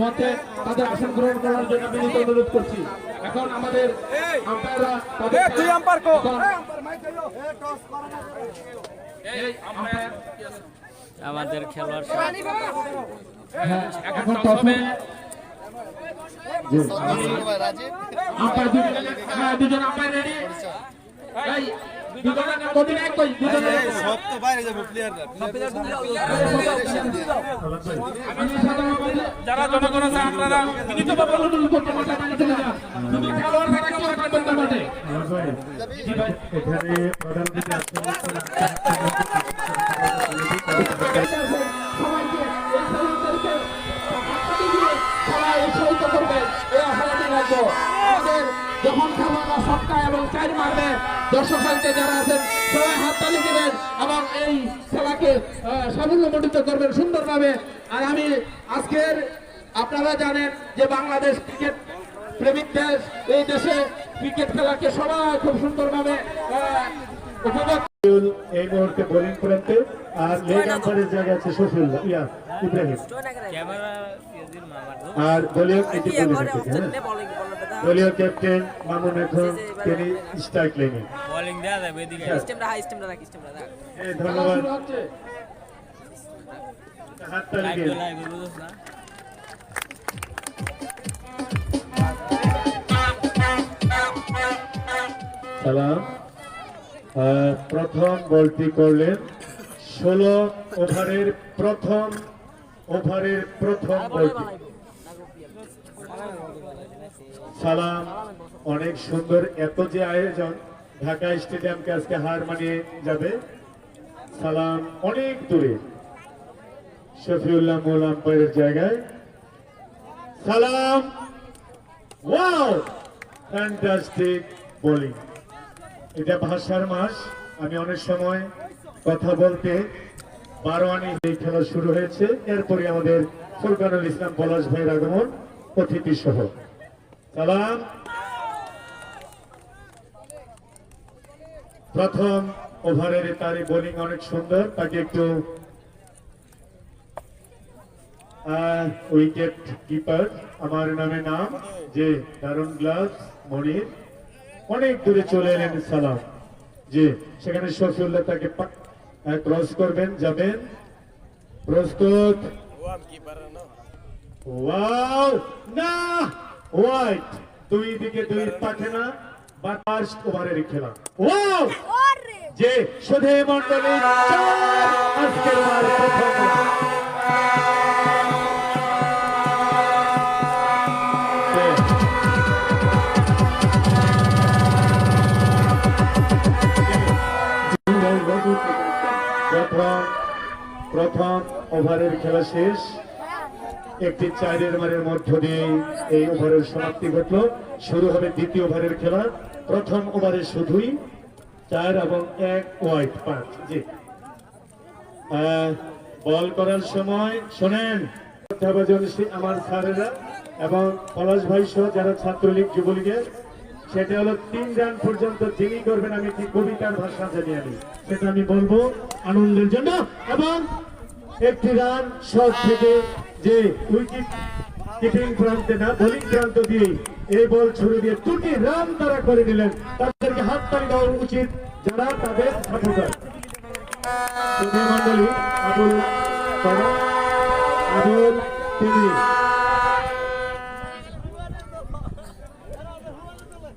মতে তাদের আসন গ্রহণ করার জন্য বিনীত অনুরোধ করছি। এখন আমাদের আম্পায়াররা আমাদের খেলোয়াড় এখন প্রথমে দুজন আম্পায়ার রেডি। যারা জনগণ আছে আপনারা বিনীতভাবে অনুরোধ করতে পারেন চলে যান। শুধু খেলোয়াড় ছাড়া কেউ থাকবেন না মাঠে। এখানে প্রধান যখন খেলোয়াড়রা ছক্কা এবং চার মারবে, দর্শক সারিতে যারা আছেন সবাই হাততালি দিবেন এবং এই খেলাকে সাফল্যমণ্ডিত করবেন সুন্দরভাবে। আর আমি আজকের আপনারা জানেন যে বাংলাদেশ ক্রিকেট প্রেমিক দেশ, এই দেশে ক্রিকেট খেলাকে সবাই খুব সুন্দরভাবে উপভোগ। এই মুহূর্তে বোলিং করতে আর লেগ আম্পায়ারের জায়গায় আছে শফিউল ইব্রাহিম আর দলীয় দলীয় ক্যাপ্টেন মামুন এখন তিনি স্ট্রাইক লাইনে বোলিং দেয়া যাবে এদিকে ধন্যবাদ হাততালি দিন। সালাম প্রথম বলটি করলেন 16 ওভারের প্রথম বলটি। সালাম অনেক সুন্দর, এত যে আয়োজন ঢাকা স্টেডিয়ামকে আজকে হার মানিয়ে যাবে। সালাম অনেক দূরে শফিউল্লাহ মূল আম্পায়ারের জায়গায়। সালাম ওয়াও ফ্যান্টাস্টিক বোলিং। এটা ভাষার মাস, আমি অনেক সময় কথা বলতে বারোয়ানি এই খেলা শুরু হয়েছে। এরপরে আমাদের ফুরকানুল ইসলাম পলাশ ভাইয়ের আগমন অতিথি সহ। সালাম প্রথম ওভারের তার বোলিং অনেক সুন্দর, তাকে একটু উইকেট কিপার আমার নামে নাম যে দারুন গ্লাভস মনির অনেক দূরে চলে এলেন। সালাম যে সেখানে শফিউল্লাহ তাকে ক্রস করবেন, যাবেন, প্রস্তুত, ওয়াও না হোয়াইট, দুই দিকে দুই পাঠে না বা ফার্স্ট ওভারের খেলা। ওয়াও যে সুধে মন্ডলী আজকের প্রথম প্রথম ওভারের খেলা শেষ। একটি 4 মারের মধ্য দিয়ে এই ওভারের সমাপ্তি ঘটল। শুরু হবে দ্বিতীয় ওভারের খেলা। প্রথম ওভারে শুধুই 4 এবং 1 ওয়াইড 5। জি বল করার সময় শোনেন আমার স্যারেরা এবং পলাশ ভাই সহ যারা ছাত্রলীগ যুবলীগের, সেটা হলো 3 রান পর্যন্ত যিনি করবেন, আমি কি কবিতার ভাষা জানি আমি সেটা আমি বলবো আনন্দের জন্য। এবং একটি রান শট থেকে যে উইকেট কিপিং প্রান্তে না বোলিং প্রান্ত দিয়ে এই বল ছুড়ে দিয়ে 2টি রান তারা করে নিলেন। তাদেরকে হাততালি দেওয়া উচিত যারা তাদের সাপোর্টার। মন্ডলী আবুল তিনি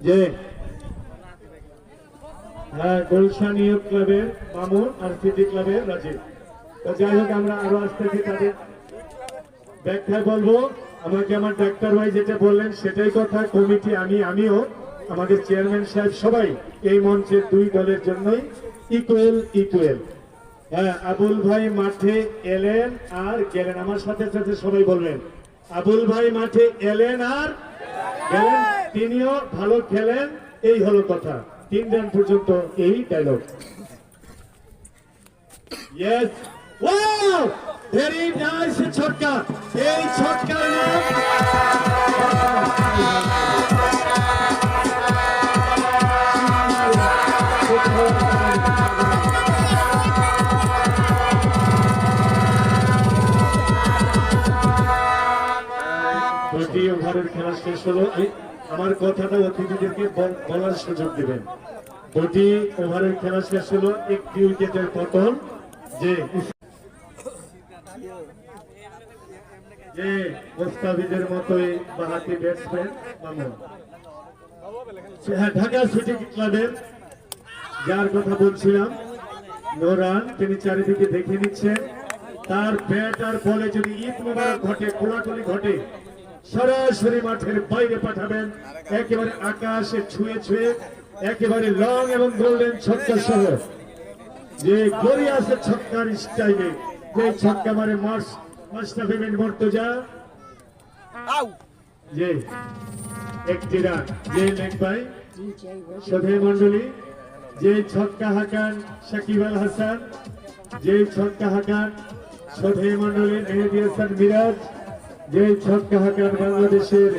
যে গুলশান ইউথ ক্লাবের মামুন আর সিটি ক্লাবের রাজীব। তো যাই হোক আমরা আরো আজ থেকে তাদের ব্যাখ্যায় বলবো। আমাকে আমার ডাক্তার ভাই যেটা বললেন সেটাই কথা। কমিটি আমিও আমাদের চেয়ারম্যান সাহেব সবাই এই মঞ্চের 2 দলের জন্যই ইকুয়াল। হ্যাঁ, আবুল ভাই মাঠে এলেন আর গেলেন, আমার সাথে সাথে সবাই বলবেন আবুল ভাই মাঠে এলেন আর গেলেন, তিনিও ভালো খেলেন, এই হলো কথা। 3 রান পর্যন্ত এই dialogue. Yes, wow very nice ছক্কা। এই ছক্কার নাম দুটি ওভারের খেলা শেষ হলো। আমার কথাটা অতিথিদেরকে বলার সুযোগ দিবেন। দুটি ওভারের খেলা শেষ হলো, একটি উইকেটের পতন। যে মুস্তাফিজের মতোই বাহাতি ব্যাটসম্যান মামুন। হ্যাঁ, ঢাকা সিটি ক্লাবের যার কথা বলছিলাম, নোরান, তিনি চারিদিকে দেখে নিচ্ছেন। তার ব্যাট আর বলে যদি ঈদ মোবারক ঘটে, কোলাকুলি ঘটে, সরাসরি মাঠের বাইরে পাঠাবেন, একেবারে আকাশে ছুঁয়ে ছুঁয়ে, একেবারে লং এবং গোল্ডেন ছক্কা সহ। যে গড়িয়াছে ছক্কার স্টাইলে, যে ছক্কা মারে মাশরাফি বিন মুর্তজা, যে একটি রান, যে লেগ বাই শোভে মন্ডলী, যে ছক্কা হাঁকান সাকিব আল হাসান, যে ছক্কা হাঁকান শোভে মন্ডলী, মেহেদী হাসান মিরাজ, যে ছক্কা হাঁকান বাংলাদেশের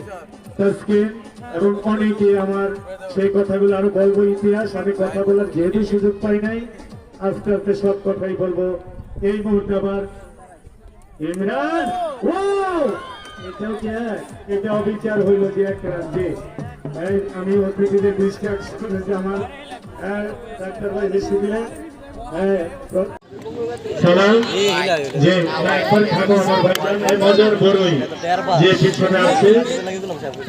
তাসকিন, এবং অনেকে। আমার সেই কথাগুলো আরো বলবো, ইতিহাস আমি কথা বলার যেহেতু সুযোগ পাই নাই, আস্তে আস্তে সব কথাই বলবো। এই মুহূর্তে আবার ইমরান, ও এটাও কি এটা অবিচার হইল যে এক রান। যে আমি অতিথিদের দৃষ্টি আকর্ষণ করেছি, আমার ডাক্তার ভাই বেশি দিলেন। সালাম, যে একবার খাবো আমার ভাইজান, এই মজার বড়ই যে পিছনে আছে,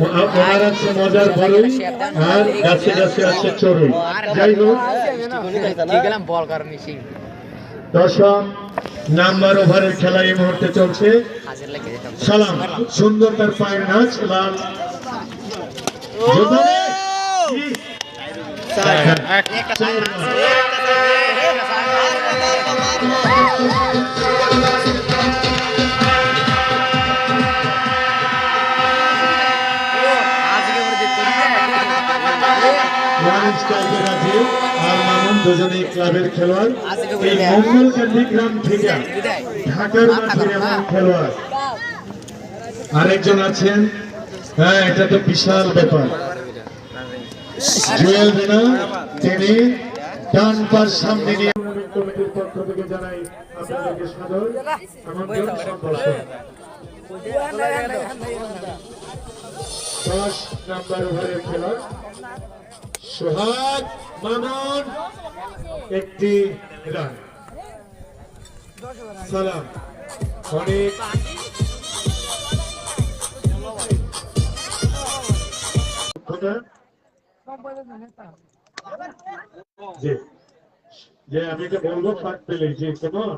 ওনার আছে মজার বড়ই, আর গাছে গাছে আছে চড়ুই। যাই হোক, 10 নাম্বার ওভারের খেলা এই মুহূর্তে চলছে। সালাম, সুন্দর তার পায়ের নাচ, লাল আর মামুন দুজনেই ক্লাবের খেলোয়াড়। এই মঙ্গলকান্দি গ্রাম থেকে ঢাকার মাঠে এমন খেলোয়াড় আরেকজন আছেন। হ্যাঁ, এটা তো বিশাল ব্যাপার। জুয়েল মিনা, তিনি ডান পাশ সামনে নিয়ে কমিটির পক্ষ থেকে জানাই আপনাদেরকে সাদর আমন্ত্রণ, সম্ভাষণ। 10 নাম্বার ওভারের খেলা। সোহাগ, মামুন, একটি রান। সালাম, অনেক যে আমি এটা বলবো ফাঁক পেলে যে কেমন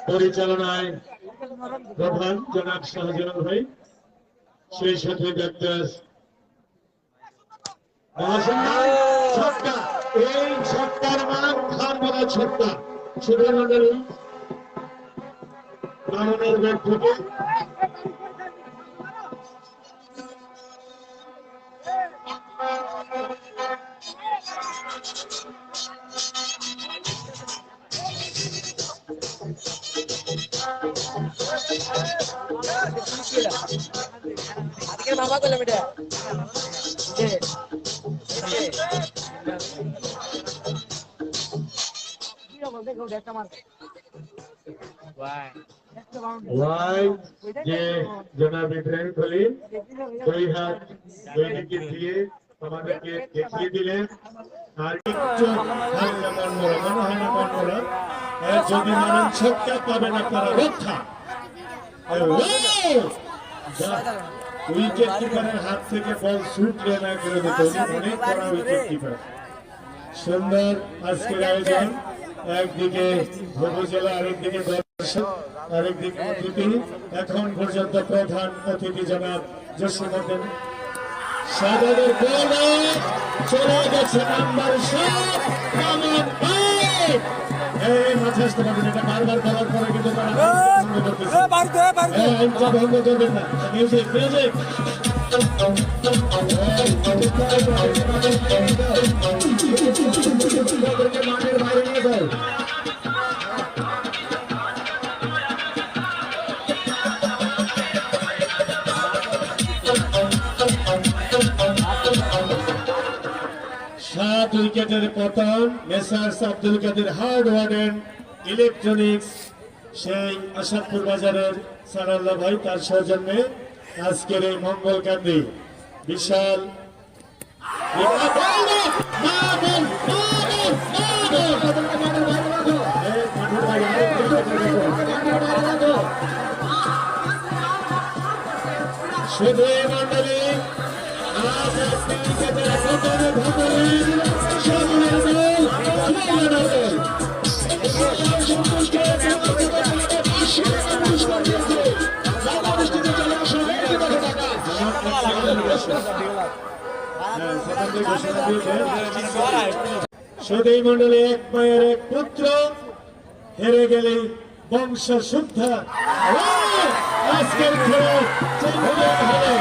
পরিচালনায় প্রধান জনাব শাহজালাল ভাই, সেই সাথে ডাক্তার ছক্কা, এই ছক্কার মান খান বলা ছক্কা। শুভে মন্ডলী মামুনের ব্যাট থেকে বাবা বলে বেটা যে জনাব ইব্রাহিম খলিল 2 হাত 2 দিকে দিয়ে আমাদেরকে দেখিয়ে দিলেন। আর একটু হালকা মন মনে হয় না, মন মনে যদি মানেন ছক্কা পাবেন আপনারা রক্ষা। উইকেট কিপারের হাত থেকে বল ছুটলে না করে দিত, অনেক বড় উইকেট কিপার। সুন্দর আজকের আয়োজন, একদিকে উপজেলা, আরেকদিকে দর্শক, আরেকদিকে অতিথি। এখন পর্যন্ত প্রধান অতিথি জনাব জসীমউদ্দিন সাদাদের বলে চলে গেছে নাম্বার 7 মামুন ভাই। এই মাঠে আসতে পারবেন, এটা বারবার বলার পরে কিন্তু তারা ভঙ্গ করতেছে। ভঙ্গ করবেন না। মিউজিক মিউজিক মাঠের বাইরে নিয়ে যাও। উইকেটের পতন Messrs Abdul Kader hardware and electronics সেই আসাদপুর বাজারের সানাল্লাহ ভাই তার সৌজন্যে আজকের এই মঙ্গলকান্দি বিশাল শুধু এই মন্ডলী সদৈ মন্ডলে এক মায়ের এক পুত্র হেরে গেলে বংশ শুদ্ধ আজকের খেলা চ্যাম্পিয়ন হবে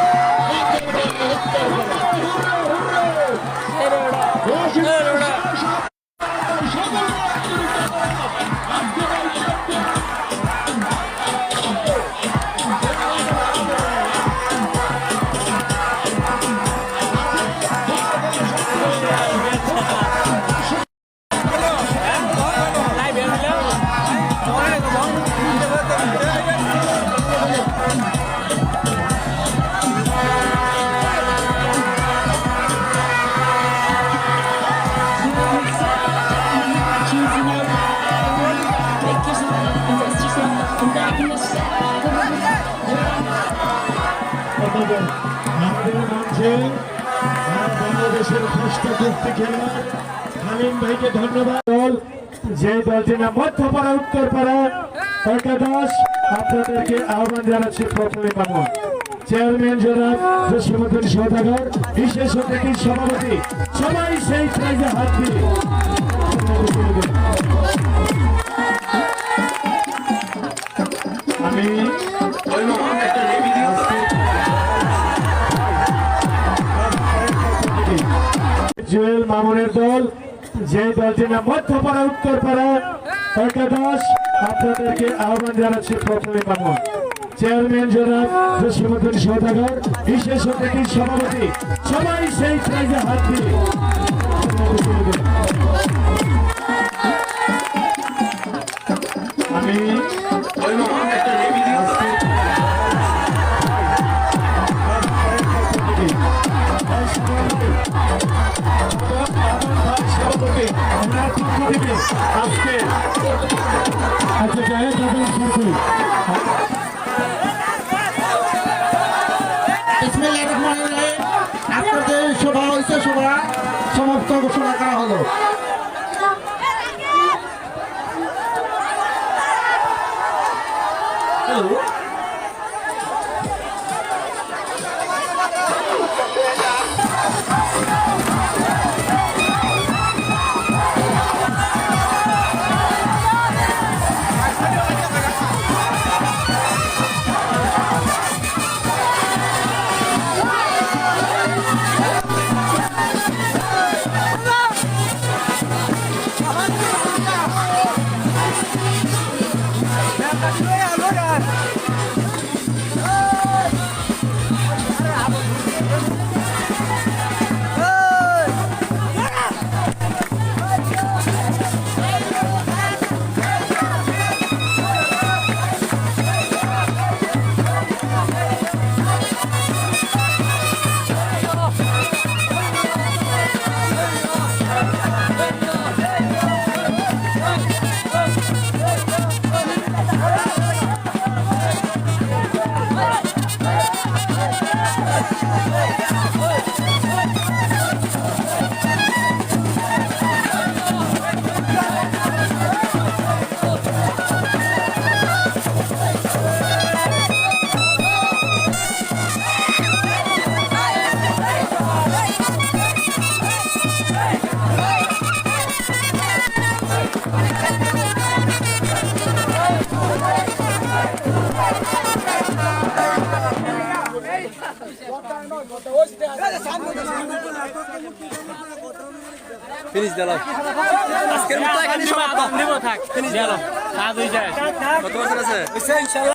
আমাদের মঞ্চে বাংলাদেশের ষষ্ঠ কুস্তি খেলোয়াড় হালিম ভাইকে ধন্যবাদ। দল যে দলটি না মধ্যপাড়া উত্তরপাড়া একাদশ আপনাদেরকে আহ্বান জানাচ্ছি প্রথমে মামুন চেয়ারম্যান জনাব জসীমউদ্দিন সওদাগর বিশেষ অতিথি সভাপতি সবাই সেই প্রাইজে হাত দিয়ে আমি জুয়েল মামুনের দল যে দলটি না মধ্যপাড়া উত্তরপাড়া একাদশ আপনাদেরকে আহ্বান জানাচ্ছি প্রথমে মামুন চেয়ারম্যান জনাব জসীমউদ্দিন সওদাগর বিশেষ অতিথি সভাপতি সবাই সেই প্রাইজে হাত দিয়ে আমি আজকে আচ্ছা জাহেদ আপনাদের সভা হয়েছে সভা সমাপ্ত ঘোষণা করা হলো। ফিনিশ দিলাম আজকের মতো এখানে সমাপ্ত। থাক ফিনিশ দিলাম। 7 হয়ে যায়। কত বছর আছে?